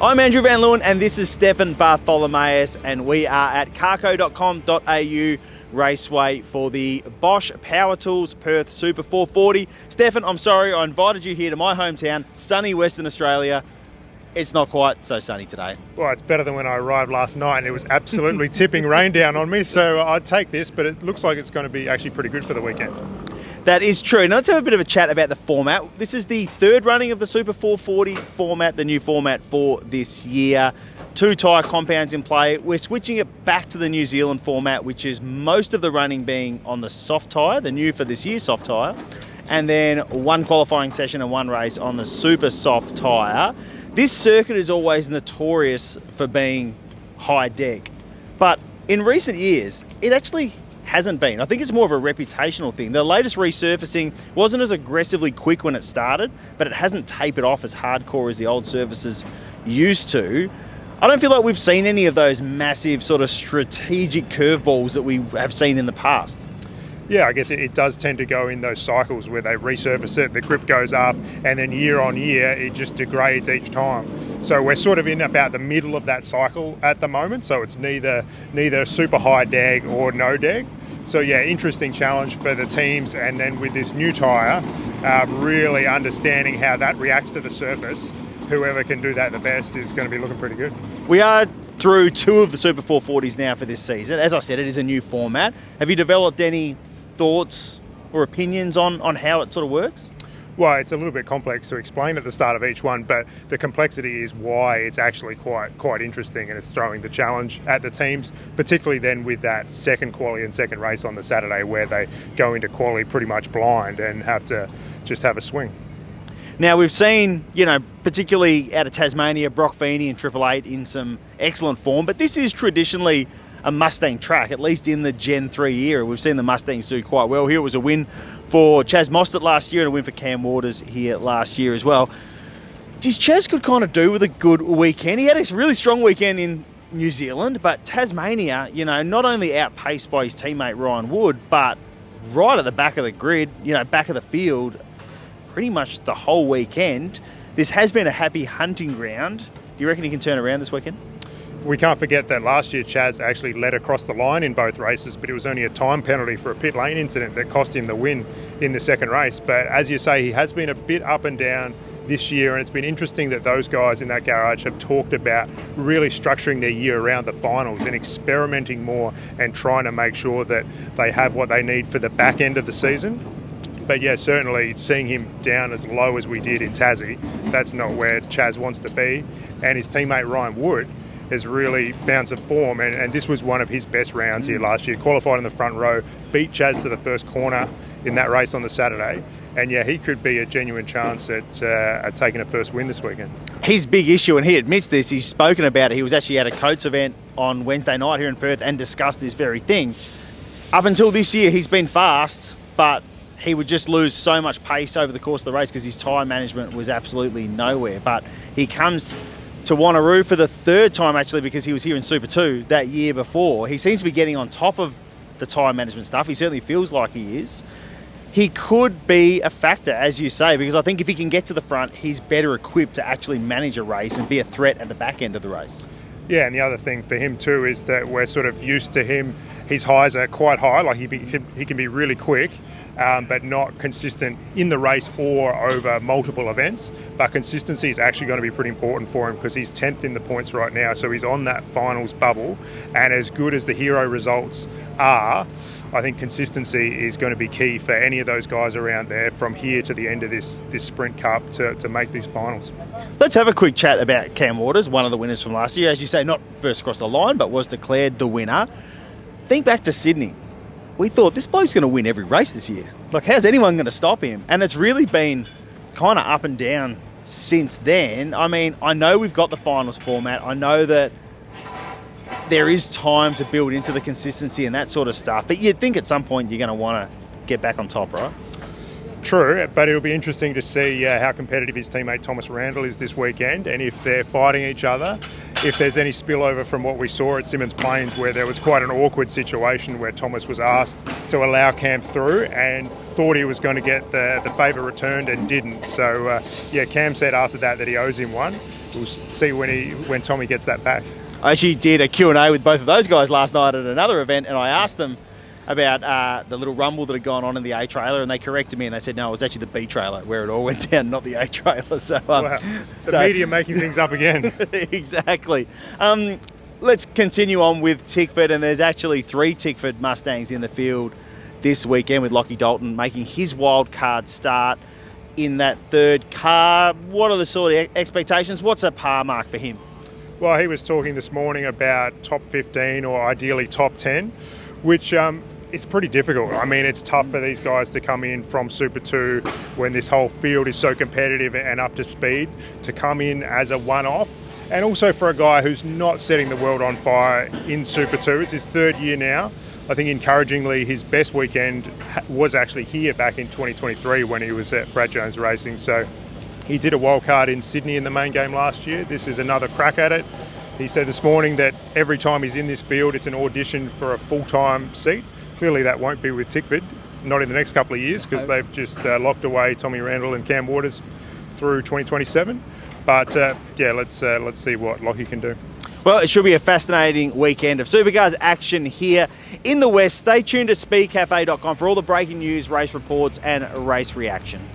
I'm Andrew Van Leeuwen and this is Stefan Bartholomaeus and we are at carco.com.au Raceway for the Bosch Power Tools Perth Super440. Stefan, I'm sorry I invited you here to my hometown, sunny Western Australia. It's not quite so sunny today. Well, it's better than when I arrived last night and it was absolutely tipping rain down on me, so I'd take this, but it looks like it's going to be actually pretty good for the weekend. That is true. Now let's have a bit of a chat about the format. This is the third running of the Super440 format, the new format for this year. 2 tyre compounds in play. We're switching it back to the New Zealand format, which is most of the running being on the soft tyre, the new for this year soft tyre, and then 1 qualifying session and 1 race on the super soft tyre. This circuit is always notorious for being high deck, but in recent years, it actually hasn't been. I think it's more of a reputational thing. The latest resurfacing wasn't as aggressively quick when it started, but it hasn't tapered off as hardcore as the old surfaces used to. I don't feel like we've seen any of those massive sort of strategic curveballs that we have seen in the past. Yeah, I guess it does tend to go in those cycles where they resurface it, the grip goes up, and then year on year, it just degrades each time. So we're sort of in about the middle of that cycle at the moment, so it's neither super high dag or no dag. So yeah, interesting challenge for the teams, and then with this new tyre, really understanding how that reacts to the surface. Whoever can do that the best is going to be looking pretty good. We are through 2 of the Super440s now for this season. As I said, it is a new format. Have you developed any thoughts or opinions on how it sort of works? Well, it's a little bit complex to explain at the start of each one, but the complexity is why it's actually quite interesting, and it's throwing the challenge at the teams, particularly then with that second quali and second race on the Saturday where they go into quali pretty much blind and have to just have a swing. Now, we've seen, particularly out of Tasmania, Brock Feeney and Triple Eight in some excellent form, but this is traditionally a Mustang track, at least in the Gen 3 era. We've seen the Mustangs do quite well here. It was a win for Chaz Mostert last year and a win for Cam Waters here last year as well. Geez, Chaz could kind of do with a good weekend. He had a really strong weekend in New Zealand, but Tasmania, not only outpaced by his teammate Ryan Wood, but right at the back of the grid, back of the field, pretty much the whole weekend. This has been a happy hunting ground. Do you reckon he can turn around this weekend? We can't forget that last year Chaz actually led across the line in both races, but it was only a time penalty for a pit lane incident that cost him the win in the second race. But as you say, he has been a bit up and down this year, and it's been interesting that those guys in that garage have talked about really structuring their year around the finals and experimenting more and trying to make sure that they have what they need for the back end of the season. But yeah, certainly seeing him down as low as we did in Tassie, that's not where Chaz wants to be. And his teammate Ryan Wood has really found some form, and this was one of his best rounds here last year. Qualified in the front row, beat Chaz to the first corner in that race on the Saturday. And yeah, he could be a genuine chance at taking a first win this weekend. His big issue, and he admits this, he's spoken about it, he was actually at a Coates event on Wednesday night here in Perth and discussed this very thing. Up until this year, he's been fast, but he would just lose so much pace over the course of the race because his tyre management was absolutely nowhere. But he comes to Wanneroo for the 3rd time, actually, because he was here in Super 2 that year before. He seems to be getting on top of the tyre management stuff. He certainly feels like he is. He could be a factor, as you say, because I think if he can get to the front, he's better equipped to actually manage a race and be a threat at the back end of the race. Yeah, and the other thing for him too is that we're sort of used to him. His highs are quite high, like he can be really quick, but not consistent in the race or over multiple events. But consistency is actually going to be pretty important for him because he's 10th in the points right now, so he's on that finals bubble. And as good as the hero results are, I think consistency is going to be key for any of those guys around there from here to the end of this Sprint Cup to make these finals. Let's have a quick chat about Cam Waters, one of the winners from last year. As you say, not first across the line, but was declared the winner. Think back to Sydney. We thought this bloke's going to win every race this year. Like, how's anyone going to stop him? And it's really been kind of up and down since then. I mean, I know we've got the finals format. I know that there is time to build into the consistency and that sort of stuff. But you'd think at some point you're going to want to get back on top, right? True, but it'll be interesting to see how competitive his teammate Thomas Randall is this weekend, and if they're fighting each other, if there's any spillover from what we saw at Symmons Plains, where there was quite an awkward situation where Thomas was asked to allow Cam through and thought he was going to get the favour returned and didn't. So, Cam said after that he owes him one. We'll see when Tommy gets that back. I actually did a Q&A with both of those guys last night at another event, and I asked them about the little rumble that had gone on in the A trailer, and they corrected me and they said no, it was actually the B trailer where it all went down, not the A trailer. So wow. The media making things up again. Exactly. Let's continue on with Tickford, and there's actually 3 Tickford Mustangs in the field this weekend, with Lockie Dalton making his wildcard start in that third car. What are the sort of expectations? What's a par mark for him? Well, he was talking this morning about top 15 or ideally top 10, which it's pretty difficult. I mean, it's tough for these guys to come in from Super 2 when this whole field is so competitive and up to speed, to come in as a one-off. And also for a guy who's not setting the world on fire in Super 2. It's his 3rd year now. I think encouragingly, his best weekend was actually here back in 2023 when he was at Brad Jones Racing. So he did a wildcard in Sydney in the main game last year. This is another crack at it. He said this morning that every time he's in this field, it's an audition for a full-time seat. Clearly that won't be with Tickford, not in the next couple of years, because they've just locked away Tommy Randall and Cam Waters through 2027. But let's see what Lockie can do. Well, it should be a fascinating weekend of Supercars action here in the West. Stay tuned to speedcafe.com for all the breaking news, race reports and race reaction.